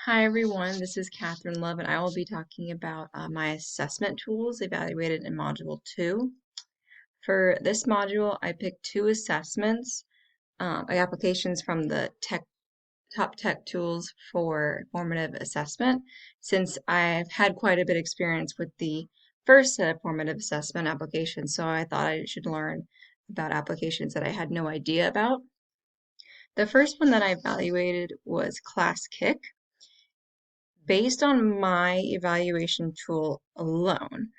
Hi everyone, this is Catherine Love and I will be talking about my assessment tools evaluated in Module 2. For this module, I picked two assessments, applications from the top tech tools for formative assessment, since I've had quite a bit of experience with the first set of formative assessment applications, so I thought I should learn about applications that I had no idea about. The first one that I evaluated was ClassKick. Based on my evaluation tool alone,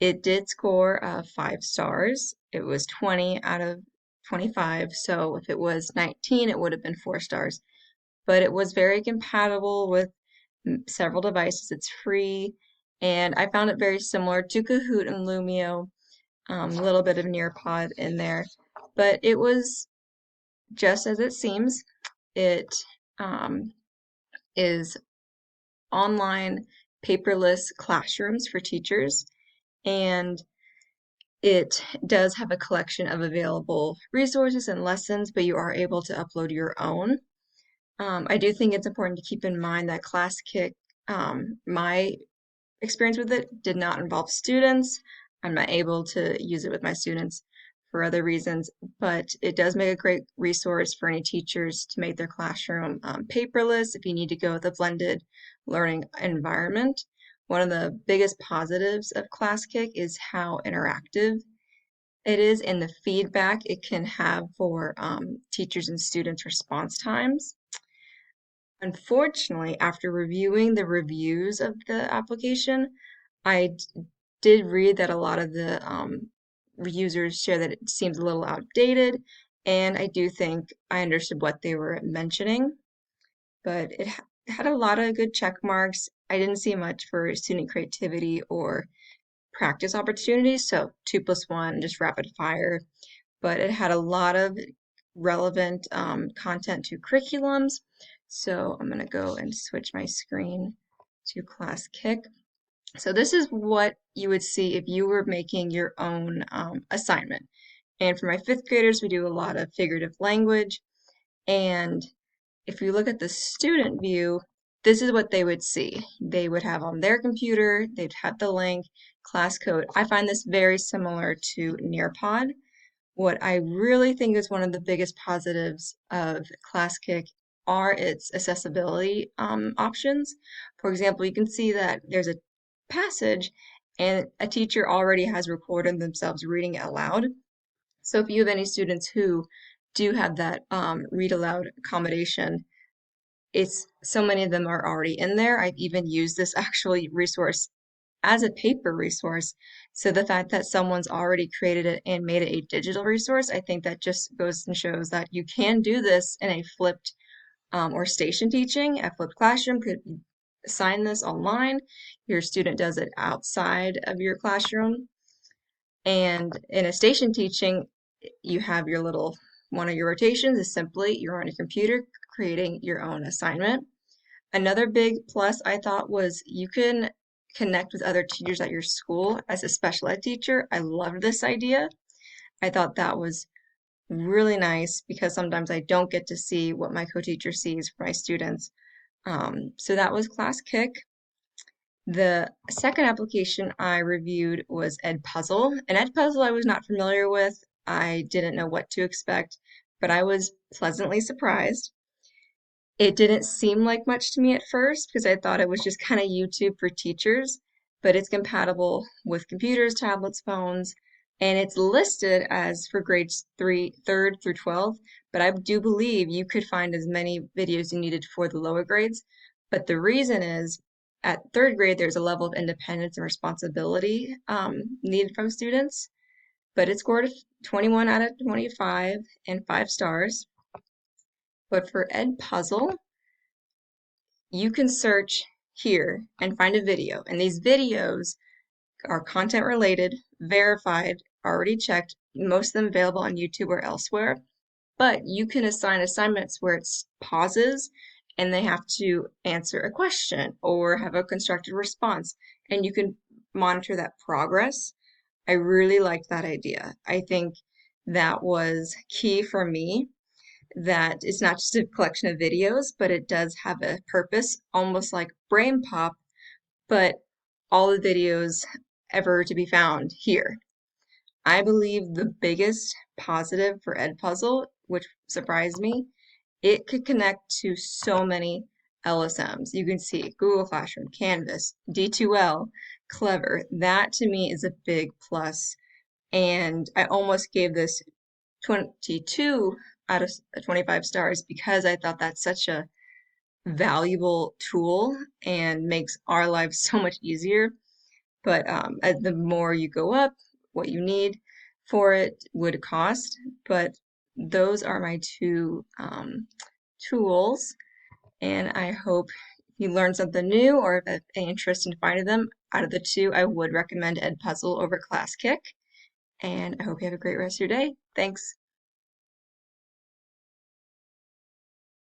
it did score 5 stars. It was 20 out of 25, so if it was 19, it would have been 4 stars. But it was very compatible with several devices. It's free, and I found it very similar to Kahoot and Lumio, a little bit of Nearpod in there. But it was just as it seems. It is online paperless classrooms for teachers, and it does have a collection of available resources and lessons, but you are able to upload your own. I do think it's important to keep in mind that ClassKick, my experience with it did not involve students. I'm not able to use it with my students for other reasons, but it does make a great resource for any teachers to make their classroom paperless if you need to go with a blended learning environment. One of the biggest positives of ClassKick is how interactive it is and the feedback it can have for teachers and students' response times. Unfortunately, after reviewing the reviews of the application, I did read that a lot of the users share that it seems a little outdated, and I do think I understood what they were mentioning, but it had a lot of good check marks. I didn't see much for student creativity or practice opportunities, so 2+1, just rapid fire, but it had a lot of relevant content to curriculums. So I'm going to go and switch my screen to ClassKick. So this is what you would see if you were making your own assignment. And for my fifth graders, we do a lot of figurative language. And if you look at the student view, this is what they would see. They would have on their computer, they'd have the link, class code. I find this very similar to Nearpod. What I really think is one of the biggest positives of ClassKick are its accessibility options. For example, you can see that there's a passage and a teacher already has recorded themselves reading it aloud. So if you have any students who do have that read aloud accommodation, it's so many of them are already in there. I've even used this actually resource as a paper resource. So the fact that someone's already created it and made it a digital resource, I think that just goes and shows that you can do this in a flipped or station teaching. A flipped classroom could assign this online. Your student does it outside of your classroom. And in a station teaching, you have your little, one of your rotations is simply you're on your computer creating your own assignment. Another big plus I thought was you can connect with other teachers at your school as a special ed teacher. I loved this idea. I thought that was really nice because sometimes I don't get to see what my co-teacher sees for my students. So that was ClassKick. The second application I reviewed was Edpuzzle. And Edpuzzle I was not familiar with. I didn't know what to expect, but I was pleasantly surprised. It didn't seem like much to me at first because I thought it was just kind of YouTube for teachers, but it's compatible with computers, tablets, phones, and it's listed as for grades 3rd through 12th, but I do believe you could find as many videos you needed for the lower grades. But the reason is at 3rd grade, there's a level of independence and responsibility needed from students, but it scored 21 out of 25 and 5 stars. But for Edpuzzle, you can search here and find a video. And these videos are content related, verified, already checked, most of them available on YouTube or elsewhere. But you can assign assignments where it's pauses and they have to answer a question or have a constructed response. And you can monitor that progress. I really liked that idea. I think that was key for me that it's not just a collection of videos, but it does have a purpose, almost like Brain Pop, but all the videos ever to be found here. I believe the biggest positive for Edpuzzle, which surprised me, it could connect to so many LSMs. You can see Google Classroom, Canvas, D2L, Clever. That to me is a big plus. And I almost gave this 22 out of 25 stars because I thought that's such a valuable tool and makes our lives so much easier. But the more you go up, what you need for it would cost. But those are my two tools, and I hope you learned something new or have any interest in finding them. Out of the two, I would recommend Edpuzzle over ClassKick, and I hope you have a great rest of your day. Thanks.